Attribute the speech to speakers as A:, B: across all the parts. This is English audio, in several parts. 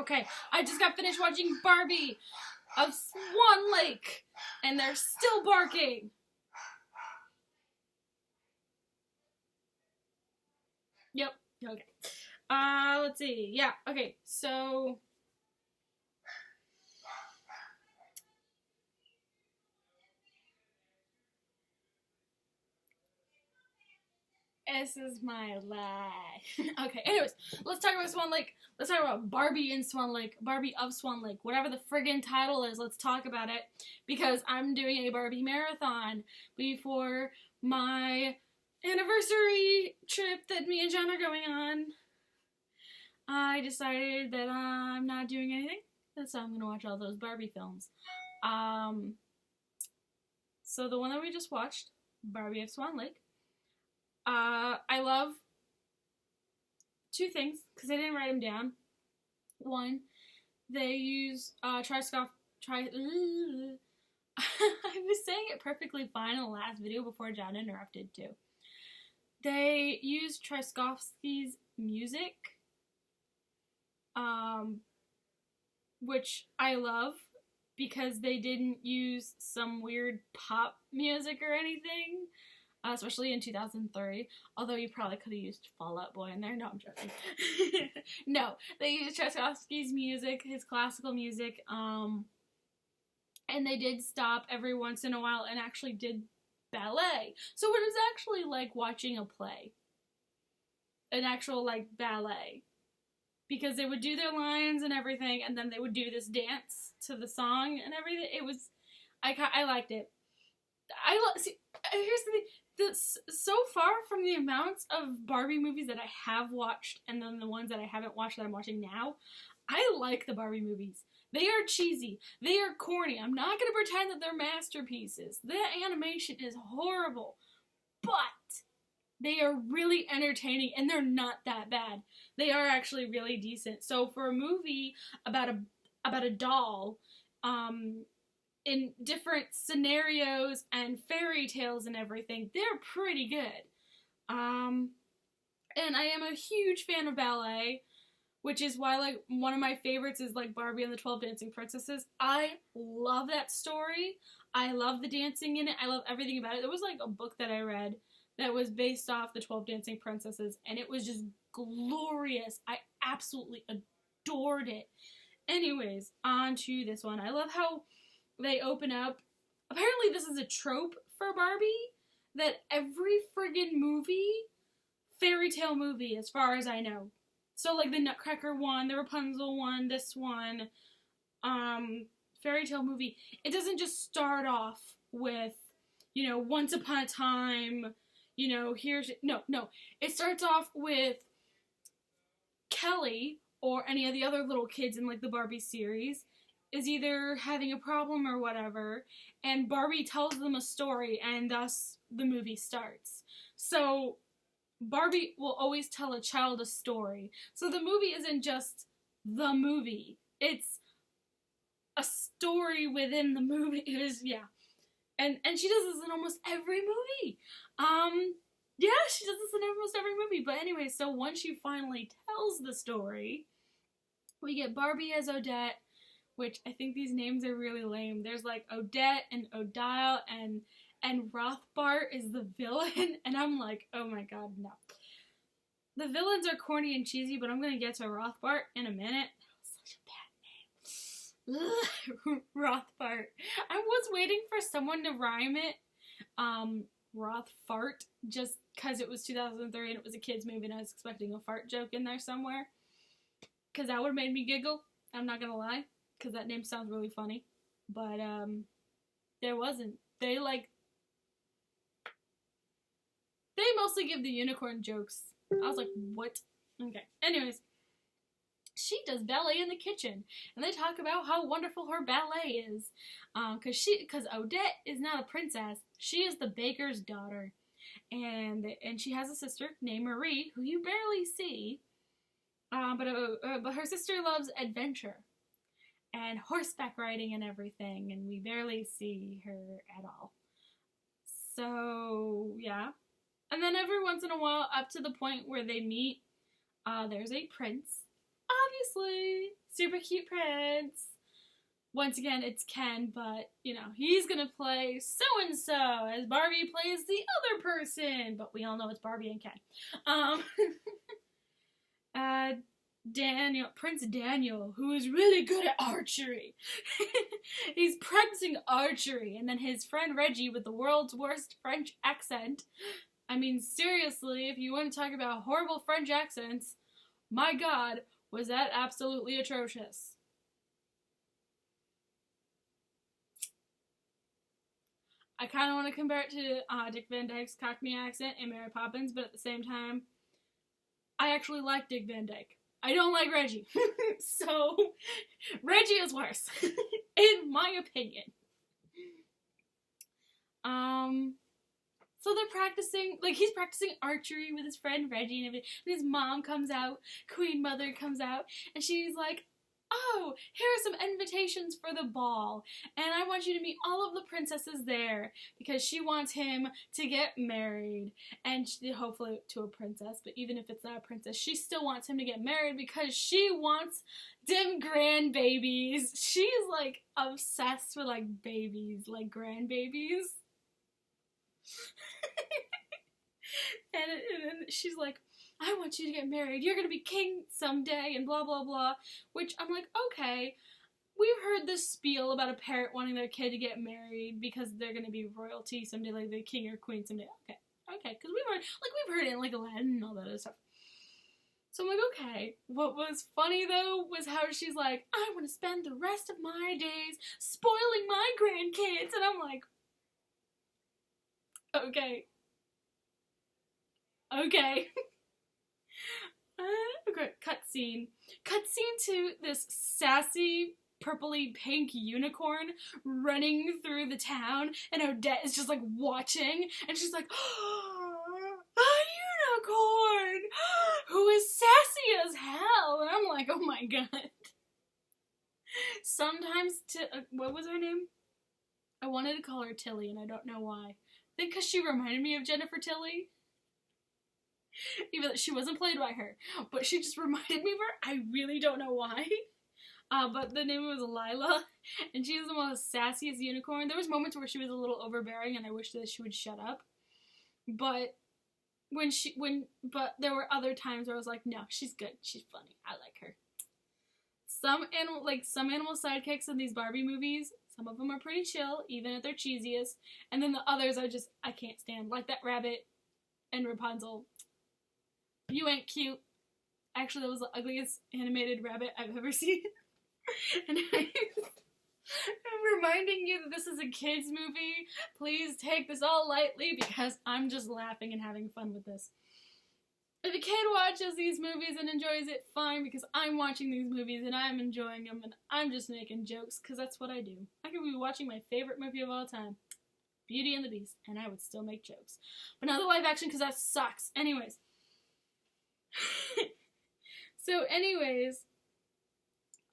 A: Okay, I just got finished watching Barbie of Swan Lake, and they're still barking. Yep, okay. Let's see. Yeah, okay, so... This is my life. Okay, anyways, let's talk about Swan Lake. Let's talk about Barbie in Swan Lake. Barbie of Swan Lake. Whatever the friggin' title is, let's talk about it. Because I'm doing a Barbie marathon before my anniversary trip that me and John are going on. I decided that I'm not doing anything. So I'm going to watch all those Barbie films. So the one that we just watched, Barbie of Swan Lake. I love two things, because I didn't write them down. One, they use I was saying it perfectly fine in the last video before John interrupted too. They use Tchaikovsky's music, which I love, because they didn't use some weird pop music or anything. Especially in 2003, although you probably could have used Fall Out Boy in there. No, I'm joking. No, they used Tchaikovsky's music, his classical music, and they did stop every once in a while and actually did ballet. So it was actually like watching a play. An actual, like, ballet. Because they would do their lines and everything, and then they would do this dance to the song and everything. It was, I liked it. See, here's the thing. So far from the amounts of Barbie movies that I have watched and then the ones that I haven't watched that I'm watching now, I like the Barbie movies. They are cheesy. They are corny. I'm not going to pretend that they're masterpieces. The animation is horrible. But they are really entertaining and they're not that bad. They are actually really decent. So for a movie about a doll, in different scenarios and fairy tales and everything, they're pretty good. And I am a huge fan of ballet, which is why, like, one of my favorites is, like, Barbie and the 12 Dancing Princesses. I love that story. I love the dancing in it. I love everything about it. There was, like, a book that I read that was based off the 12 Dancing Princesses, and it was just glorious. I absolutely adored it. Anyways, on to this one. I love how they open up. Apparently this is a trope for Barbie, that every friggin' movie, fairy tale movie as far as I know. So like the Nutcracker one, the Rapunzel one, this one, fairy tale movie, it doesn't just start off with, you know, once upon a time, you know, no. It starts off with Kelly or any of the other little kids in like the Barbie series is either having a problem or whatever, and Barbie tells them a story, and thus the movie starts. So Barbie will always tell a child a story. So the movie isn't just the movie. It's a story within the movie. It is, yeah. And she does this in almost every movie. Yeah, she does this in almost every movie. But anyway, so once she finally tells the story, we get Barbie as Odette, which I think these names are really lame. There's like Odette and Odile and Rothbart is the villain, and I'm like, oh my god, no. The villains are corny and cheesy, but I'm gonna get to Rothbart in a minute. That was such a bad name. Rothbart. I was waiting for someone to rhyme it, Rothfart, just because it was 2003 and it was a kid's movie and I was expecting a fart joke in there somewhere. Because that would have made me giggle, I'm not gonna lie, because that name sounds really funny. But, there wasn't. They mostly give the unicorn jokes. I was like, what? Okay. Anyways, she does ballet in the kitchen, and they talk about how wonderful her ballet is. Because Odette is not a princess. She is the baker's daughter. And she has a sister named Marie, who you barely see. But her sister loves adventure and horseback riding and everything, and we barely see her at all. So, yeah. And then every once in a while, up to the point where they meet, there's a prince. obviously, super cute prince. Once again, it's Ken, but, you know, he's gonna play so-and-so as Barbie plays the other person. But we all know it's Barbie and Ken. Prince Daniel, who is really good at archery. He's practicing archery, and then his friend Reggie with the world's worst French accent. I mean, seriously, if you want to talk about horrible French accents, my God, was that absolutely atrocious. I kind of want to compare it to Dick Van Dyke's Cockney accent in Mary Poppins, but at the same time, I actually like Dick Van Dyke. I don't like Reggie. So, Reggie is worse, in my opinion. So they're practicing, like, he's practicing archery with his friend Reggie and everything. And his mom comes out, Queen Mother comes out, and she's like, oh, here are some invitations for the ball, and I want you to meet all of the princesses there, because she wants him to get married, and hopefully to a princess, but even if it's not a princess, she still wants him to get married, because she wants them grandbabies. She's, like, obsessed with, like, babies, like, grandbabies. and she's like, I want you to get married. You're going to be king someday and blah, blah, blah. Which I'm like, okay. We've heard this spiel about a parent wanting their kid to get married because they're going to be royalty someday, like the king or queen someday. Okay. Because we've heard it in, like, Aladdin and all that other stuff. So I'm like, okay. What was funny, though, was how she's like, I want to spend the rest of my days spoiling my grandkids. And I'm like, okay. Okay. Cutscene. Cutscene to this sassy, purpley pink unicorn running through the town, and Odette is just, like, watching, and she's like, oh, a unicorn! Who is sassy as hell! And I'm like, oh my God. Sometimes, what was her name? I wanted to call her Tilly, and I don't know why. I think because she reminded me of Jennifer Tilly. Even though she wasn't played by her. But she just reminded me of her. I really don't know why. But the name was Lila. And she was the most sassiest unicorn. There was moments where she was a little overbearing and I wish that she would shut up. But there were other times where I was like, no, she's good. She's funny. I like her. Some animal sidekicks in these Barbie movies, some of them are pretty chill, even at their cheesiest. And then the others I can't stand. Like that rabbit and Rapunzel. You ain't cute. Actually, that was the ugliest animated rabbit I've ever seen. Anyways, I'm reminding you that this is a kids movie. Please take this all lightly because I'm just laughing and having fun with this. If a kid watches these movies and enjoys it, fine, because I'm watching these movies and I'm enjoying them and I'm just making jokes because that's what I do. I could be watching my favorite movie of all time, Beauty and the Beast, and I would still make jokes. But not the live action because that sucks. Anyways.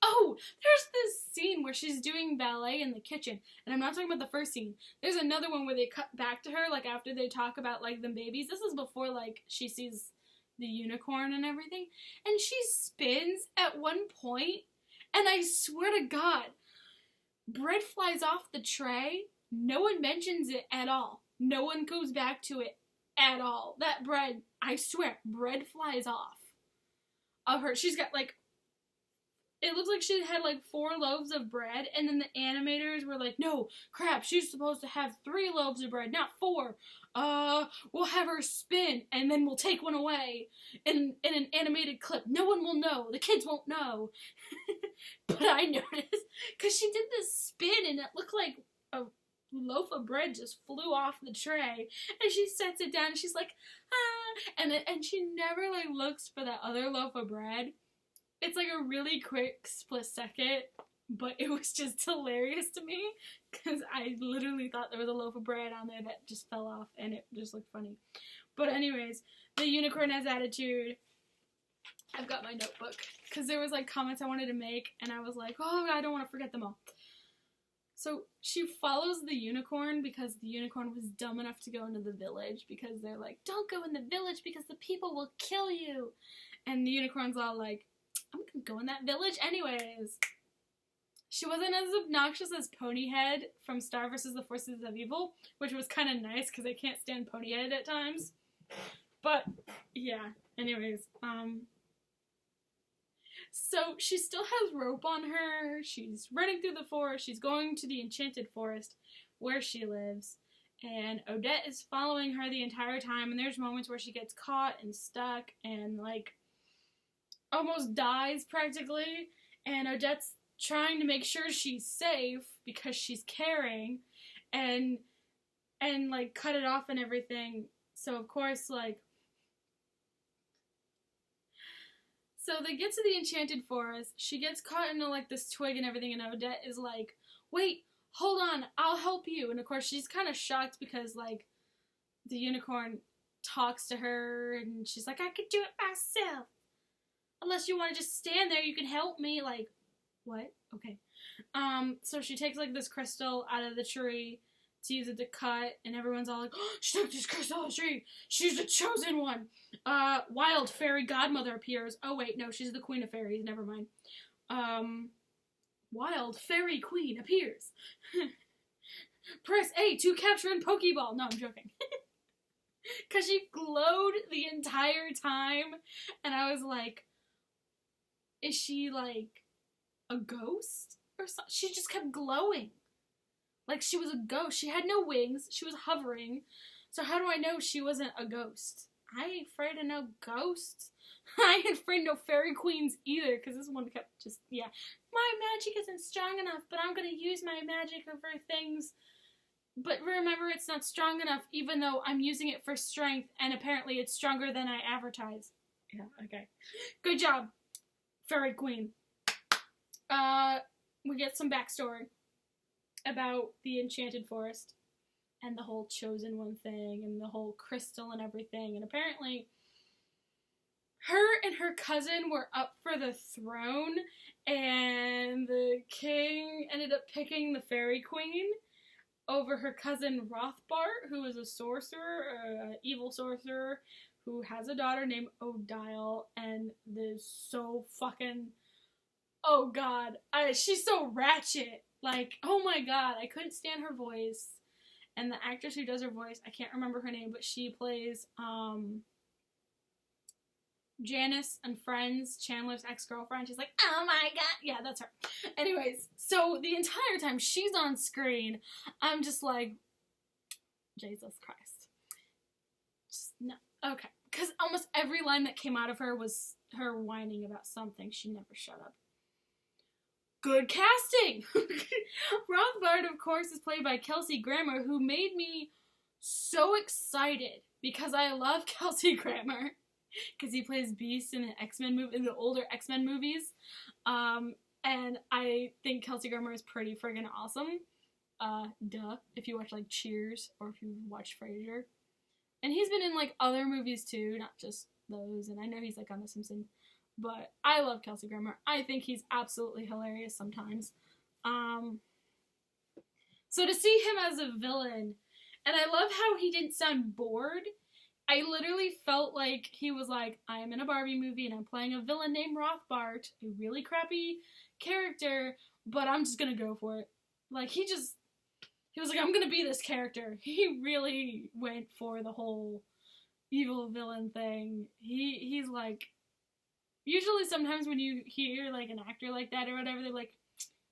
A: Oh, there's this scene where she's doing ballet in the kitchen, and I'm not talking about the first scene. There's another one where they cut back to her, like, after they talk about, like, them babies. This is before, like, she sees the unicorn and everything, and she spins at one point, and I swear to God, bread flies off the tray. No one mentions it at all. No one goes back to it at all. That bread, I swear, bread flies off of her. She's got, like, it looks like she had, like, 4 loaves of bread, and then the animators were like, no, crap, she's supposed to have 3 loaves of bread, not 4. We'll have her spin, and then we'll take one away in an animated clip. No one will know. The kids won't know. But I noticed, because she did this spin, and it looked like a loaf of bread just flew off the tray, and she sets it down, and she's like, and she never, like, looks for that other loaf of bread. It's like a really quick split second, but it was just hilarious to me, because I literally thought there was a loaf of bread on there that just fell off, and it just looked funny. But anyways, the unicorn has attitude. I've got my notebook, because there was, like, comments I wanted to make, and I was like, oh, I don't want to forget them all. So she follows the unicorn because the unicorn was dumb enough to go into the village, because they're like, don't go in the village because the people will kill you. And the unicorn's all like, I'm gonna go in that village anyways. She wasn't as obnoxious as Ponyhead from Star vs. the Forces of Evil, which was kind of nice because I can't stand Ponyhead at times. But, yeah, anyways, so she still has rope on her, she's running through the forest, she's going to the Enchanted Forest where she lives, and Odette is following her the entire time, and there's moments where she gets caught and stuck and, like, almost dies practically, and Odette's trying to make sure she's safe because she's caring, and like, cut it off and everything, so of course, like, so they get to the Enchanted Forest, she gets caught into, like, this twig and everything, and Odette is like, wait, hold on, I'll help you, and of course she's kind of shocked because, like, the unicorn talks to her, and she's like, I could do it myself, unless you want to just stand there, you can help me, like, what? Okay. So she takes, like, this crystal out of the tree to use it to cut, and everyone's all like, oh, she took this crystal out of the tree, she's the chosen one. Wild fairy godmother appears. Oh wait, no, she's the queen of fairies, never mind. Wild fairy queen appears. Press A to capture in Pokeball. No, I'm joking. Because she glowed the entire time, and I was like, is she, like, a ghost? Or something? She just kept glowing. Like, she was a ghost. She had no wings. She was hovering. So how do I know she wasn't a ghost? I ain't afraid of no ghosts. I ain't afraid of no fairy queens either, because this one kept just, yeah. My magic isn't strong enough, but I'm going to use my magic over things. But remember, it's not strong enough, even though I'm using it for strength, and apparently it's stronger than I advertise. Yeah, okay. Good job, fairy queen. We get some backstory about the Enchanted Forest and the whole chosen one thing and the whole crystal and everything, and apparently her and her cousin were up for the throne, and the king ended up picking the fairy queen over her cousin Rothbart, who is a sorcerer, an evil sorcerer, who has a daughter named Odile, and is so fucking, oh god, she's so ratchet. Like, oh my god, I couldn't stand her voice. And the actress who does her voice, I can't remember her name, but she plays, Janice and Friends, Chandler's ex-girlfriend. She's like, oh my god. Yeah, that's her. Anyways, so the entire time she's on screen, I'm just like, Jesus Christ. Just, no. Okay. Because almost every line that came out of her was her whining about something. She never shut up. Good casting! Rothbard, of course, is played by Kelsey Grammer, who made me so excited because I love Kelsey Grammer. Because he plays Beast in the X-Men movie, in the older X-Men movies. And I think Kelsey Grammer is pretty friggin' awesome. Duh. If you watch, like, Cheers, or if you watch Frasier. And he's been in, like, other movies, too, not just those. And I know he's, like, on The Simpsons. But I love Kelsey Grammer. I think he's absolutely hilarious sometimes. So to see him as a villain, and I love how he didn't sound bored. I literally felt like he was like, I am in a Barbie movie and I'm playing a villain named Rothbart, a really crappy character, but I'm just gonna go for it. Like, he was like, I'm gonna be this character. He really went for the whole evil villain thing. He's like, usually sometimes when you hear, like, an actor like that or whatever, they're like,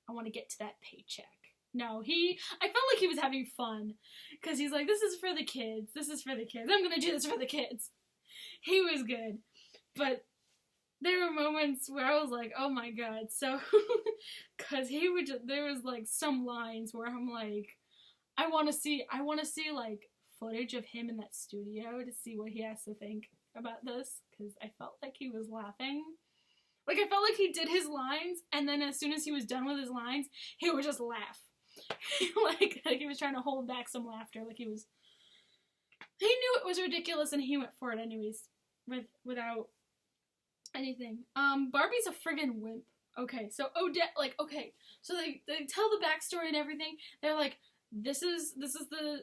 A: I want to get to that paycheck. No, I felt like he was having fun, because he's like, this is for the kids, I'm gonna do this for the kids. He was good, but there were moments where I was like, oh my god, so, because there was, like, some lines where I'm like, I want to see, like, footage of him in that studio to see what he has to think about this, because I felt like he was laughing. Like, I felt like he did his lines, and then as soon as he was done with his lines, he would just laugh. like he was trying to hold back some laughter, like he knew it was ridiculous, and he went for it anyways, without anything. Barbie's a friggin' wimp. Okay, so Odette, like, okay, so they tell the backstory and everything. They're like, this is the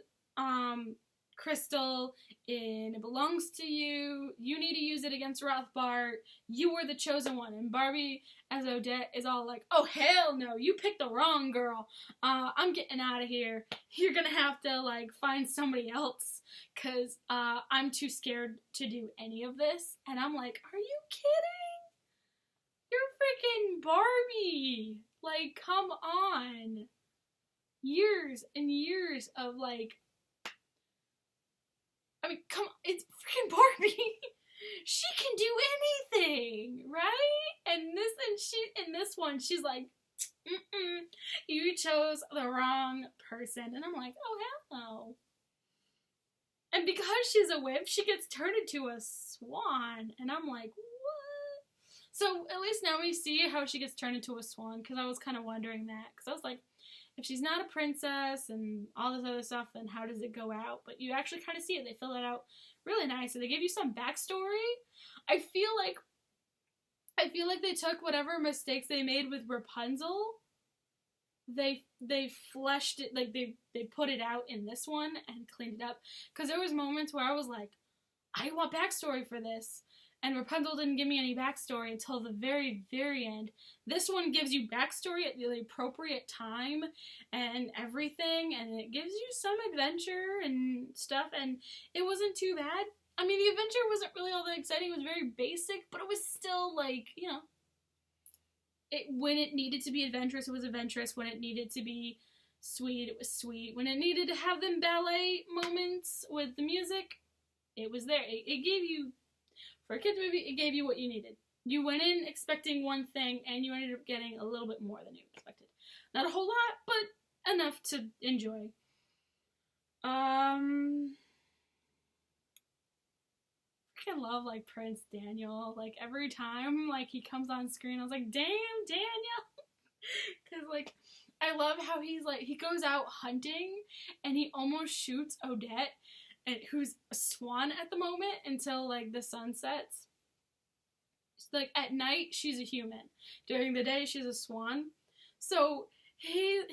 A: crystal, and it belongs to you. You need to use it against Rothbart. You were the chosen one. And Barbie, as Odette, is all like, oh, hell no, you picked the wrong girl. I'm getting out of here. You're gonna have to, like, find somebody else, because I'm too scared to do any of this. And I'm like, are you kidding? You're freaking Barbie. Like, come on. Years and years of, like, I mean, come on, it's freaking Barbie. She can do anything, right? And this one, she's like, you chose the wrong person. And I'm like, oh, hell no. And because she's a whip, she gets turned into a swan. And I'm like, what? So at least now we see how she gets turned into a swan, because I was kind of wondering that. Because I was like, if she's not a princess and all this other stuff, then how does it go out? But you actually kind of see it. They fill it out really nice. So they give you some backstory. I feel like they took whatever mistakes they made with Rapunzel. They fleshed it, like they put it out in this one and cleaned it up. Because there was moments where I was like, I want backstory for this. And Rapunzel didn't give me any backstory until the very, very end. This one gives you backstory at the appropriate time and everything, and it gives you some adventure and stuff, and it wasn't too bad. I mean, the adventure wasn't really all that exciting. It was very basic, but it was still, like, you know, when it needed to be adventurous, it was adventurous. When it needed to be sweet, it was sweet. When it needed to have them ballet moments with the music, it was there. It gave you... For a kids movie, it gave you what you needed. You went in expecting one thing, and you ended up getting a little bit more than you expected. Not a whole lot, but enough to enjoy. I love, like, Prince Daniel. Like, every time, like, he comes on screen, I was like, damn, Daniel! Because, like, I love how he's, like, he goes out hunting, and he almost shoots Odette, who's a swan at the moment, until, like, the sun sets. Like, at night, she's a human. During the day, she's a swan. So, he's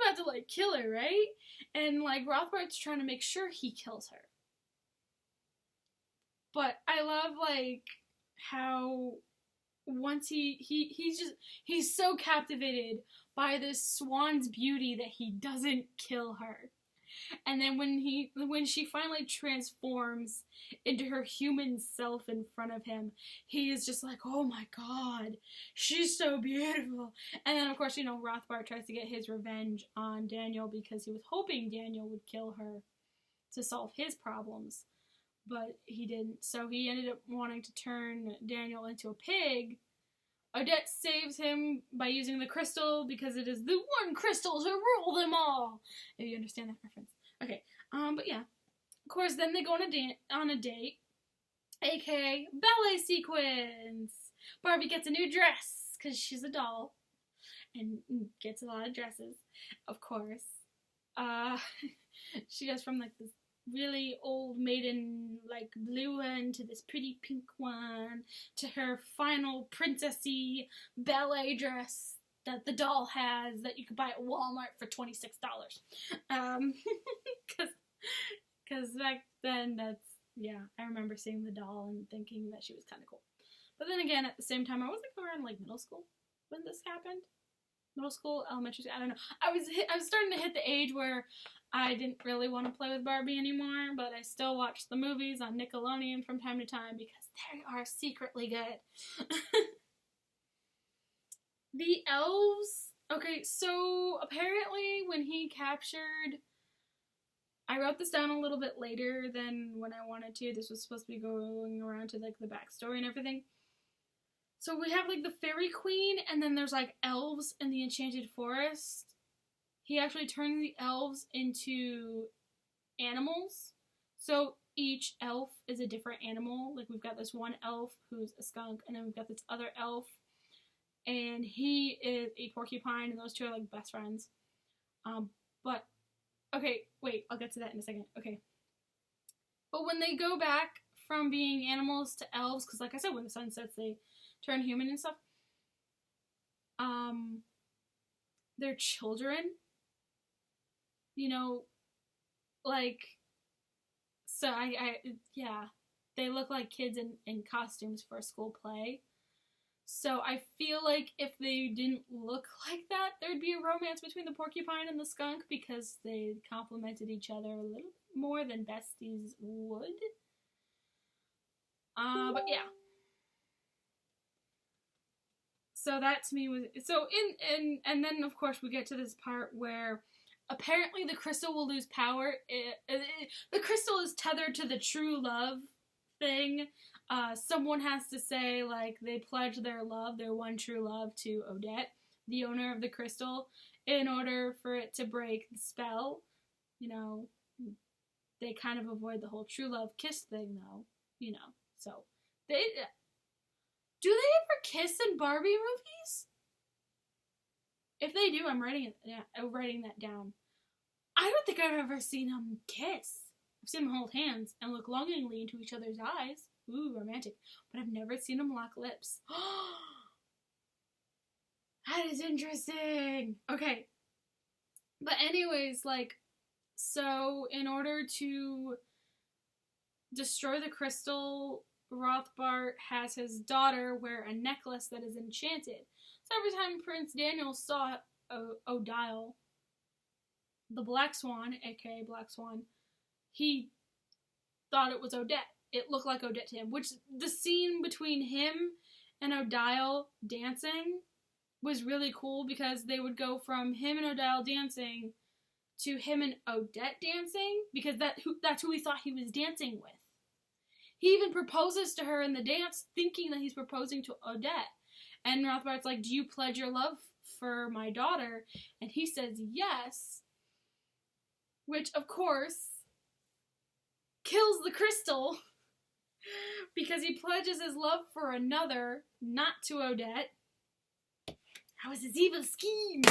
A: about to, like, kill her, right? And, like, Rothbart's trying to make sure he kills her. But I love, like, how once he's so captivated by this swan's beauty that he doesn't kill her. And then when she finally transforms into her human self in front of him, he is just like, oh my god, she's so beautiful. And then, of course, you know, Rothbart tries to get his revenge on Daniel because he was hoping Daniel would kill her to solve his problems. But he didn't, so he ended up wanting to turn Daniel into a pig. Odette saves him by using the crystal, because it is the one crystal to rule them all. If you understand that reference. Okay, but yeah. Of course, then they go on a date, aka ballet sequence. Barbie gets a new dress, because she's a doll, and gets a lot of dresses, of course. She goes from, like, this really old maiden, like, blue one to this pretty pink one to her final princessy ballet dress that the doll has that you could buy at Walmart for $26. Because back then, I remember seeing the doll and thinking that she was kind of cool. But then again, at the same time, I was, like, around, like, middle school when this happened. Middle school, elementary school, I don't know. I was starting to hit the age where I didn't really want to play with Barbie anymore, but I still watched the movies on Nickelodeon from time to time because they are secretly good. The elves, okay, so apparently when he captured, I wrote this down a little bit later than when I wanted to. This was supposed to be going around to, like, the backstory and everything. So we have, like, the fairy queen, and then there's, like, elves in the enchanted forest. He actually turned the elves into animals. So each elf is a different animal. Like, we've got this one elf who's a skunk, and then we've got this other elf, and he is a porcupine, and those two are, like, best friends. But, okay, wait, I'll get to that in a second. Okay. But when they go back from being animals to elves, because, like I said, when the sun sets, they turn human and stuff. They're children. You know, like, So yeah, they look like kids in costumes for a school play. So I feel like if they didn't look like that, there'd be a romance between the porcupine and the skunk because they complemented each other a little bit more than besties would. But yeah. So that to me was so and then of course we get to this part where apparently the crystal will lose power. The crystal is tethered to the true love thing. Someone has to say, like, they pledge their love, their one true love, to Odette, the owner of the crystal, in order for it to break the spell. You know, they kind of avoid the whole true love kiss thing, though. You know, so they do they ever kiss in Barbie movies? If they do, I'm writing that down. I don't think I've ever seen them kiss. I've seen them hold hands and look longingly into each other's eyes. Ooh, romantic. But I've never seen them lock lips. That is interesting. Okay. But anyways, like, so in order to destroy the crystal, Rothbart has his daughter wear a necklace that is enchanted. So every time Prince Daniel saw Odile, the Black Swan, aka Black Swan, he thought it was Odette. It looked like Odette to him, which the scene between him and Odile dancing was really cool because they would go from him and Odile dancing to him and Odette dancing because that's who he thought he was dancing with. He even proposes to her in the dance thinking that he's proposing to Odette. And Rothbart's like, do you pledge your love for my daughter? And he says yes. Which, of course, kills the crystal because he pledges his love for another, not to Odette. That was his evil scheme.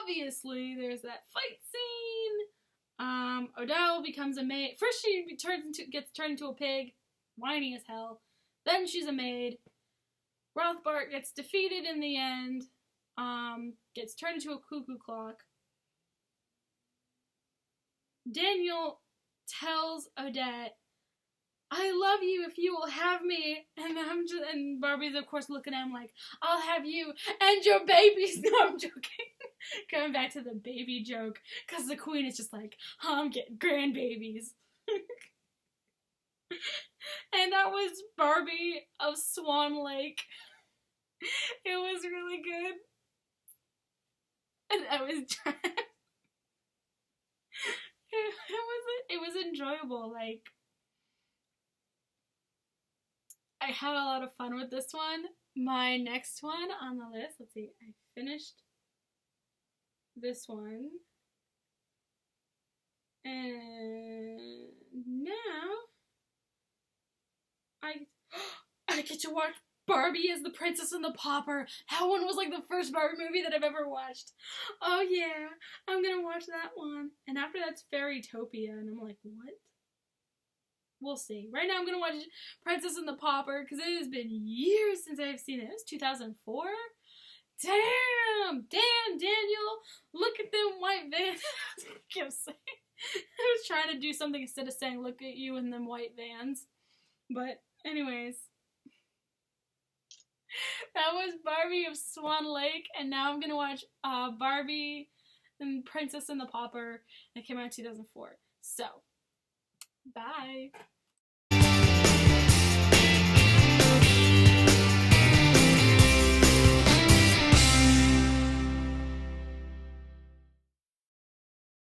A: Obviously, there's that fight scene. Odile becomes a maid. First, she gets turned into a pig, whiny as hell. Then she's a maid. Rothbart gets defeated in the end. Gets turned into a cuckoo clock. Daniel tells Odette, I love you if you will have me. And Barbie's of course looking at him like, I'll have you and your babies. No, I'm joking. Going back to the baby joke. Because the queen is just like, I'm getting grandbabies. And that was Barbie of Swan Lake. It was really good. And I was trying. It was enjoyable. Like, I had a lot of fun with this one. My next one on the list, let's see, I finished this one. And now I get to watch Barbie as the Princess and the Pauper. That one was like the first Barbie movie that I've ever watched. Oh yeah, I'm gonna watch that one. And after that's Fairytopia, and I'm like, what? We'll see. Right now I'm gonna watch Princess and the Pauper, because it has been years since I've seen it. It was 2004? Damn, Daniel, look at them white vans. I kept saying. I was trying to do something instead of saying, look at you in them white vans. But anyways. That was Barbie of Swan Lake, and now I'm gonna watch Barbie and Princess and the Pauper. It came out in 2004. So, bye.